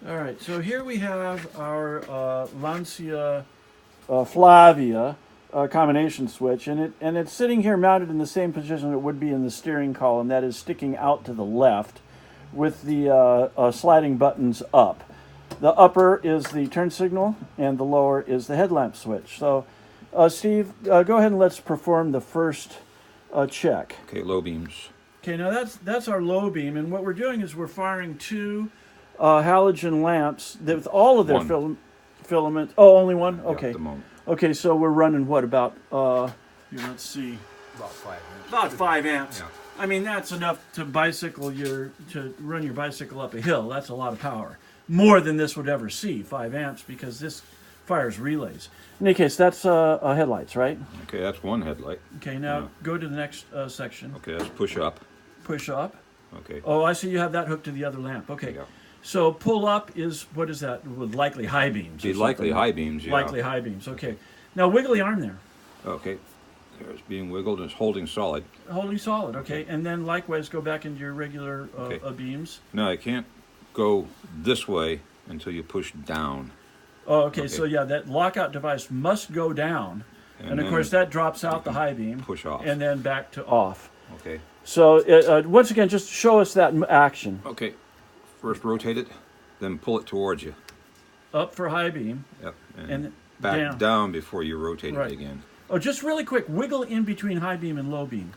All right, so here we have our Lancia Flavia combination switch, and it's sitting here mounted in the same position it would be in the steering column, that is sticking out to the left, with the sliding buttons up. The upper is the turn signal, and the lower is the headlamp switch. So, Steve, go ahead and let's perform the first check. Okay, low beams. Okay, now that's our low beam, and what we're doing is we're firing two halogen lamps with all of their filament. Oh, only one? Okay. Yeah, at the moment. Okay, so we're running what, about, let's see. About 5 amps. About 5 amps. Yeah. I mean, that's enough to run your bicycle up a hill. That's a lot of power. More than this would ever see, 5 amps, because this fires relays. In any case, that's headlights, right? Okay, that's one headlight. Okay, now go to the next section. Okay, that's push up. Push up. Okay. Oh, I see you have that hooked to the other lamp. Okay. Yeah. So pull up is, what is that? With likely high beams. Be likely high beams, yeah. Likely high beams, okay. Now wiggly arm there. Okay. There's being wiggled and it's holding solid. Holding solid, okay. And then likewise go back into your regular Okay. beams. No, I can't go this way until you push down. Oh, okay. So yeah, that lockout device must go down. And of course that drops out the high beam. Push off. And then back to off. Okay. So once again, just show us that action. Okay. First rotate it, then pull it towards you. Up for high beam. Yep. And back down before you rotate it again. Oh, just really quick, wiggle in between high beam and low beam.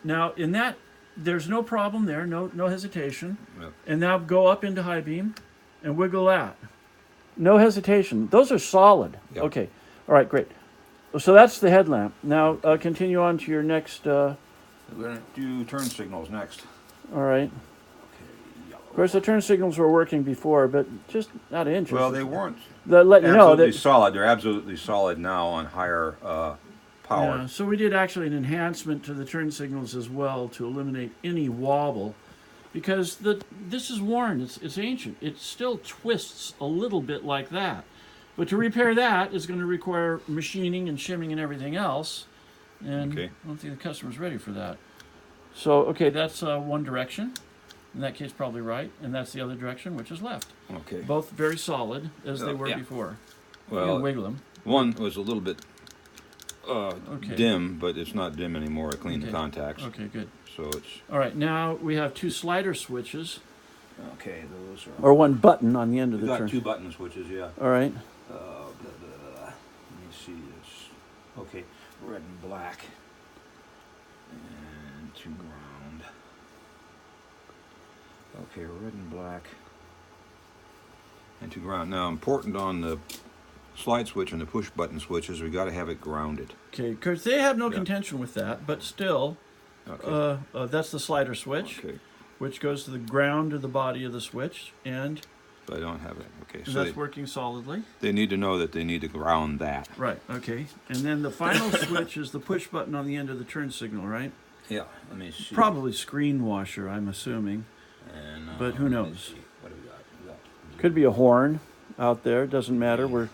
Now, in that, there's no problem there, no hesitation. Yep. And now go up into high beam and wiggle that. No hesitation. Those are solid. Yep. Okay. All right, great. So that's the headlamp. Now continue on to your next. We're going to do turn signals next. All right. Okay, yellow. Of course, the turn signals were working before, but just out of interest. Well, they weren't let you know absolutely that solid. They're absolutely solid now on higher power. Yeah, so we did actually an enhancement to the turn signals as well to eliminate any wobble, because this is worn. It's ancient. It still twists a little bit like that, but to repair that is going to require machining and shimming and everything else, and Okay. I don't think the customer's ready for that. So okay, that's one direction. In that case, probably right, and that's the other direction, which is left. Okay. Both very solid as they were yeah. before. Well, you wiggle them. one was a little bit Okay. dim, but it's not dim anymore. I cleaned the contacts. Okay, good. So it's All right, now we have two slider switches. okay. Those are. Or one button on the end of We the got turn. two button switches, yeah. All right. Let me see this. Okay, red and black, and to ground. Okay, red and black, and to ground. Now, important on the slide switch and the push button switches, we got to have it grounded. Okay, because they have no Yeah. contention with that, but still, Okay. that's the slider switch, Okay, which goes to the ground of the body of the switch, and but I don't have it. Okay, so that's working solidly. they need to know that they need to ground that. Right, okay. And then the final switch is the push button on the end of the turn signal, right? Yeah. Let me see. Probably screen washer, I'm assuming. And, but who let me knows? see. What do we got? Could be a horn out there, doesn't matter. We're,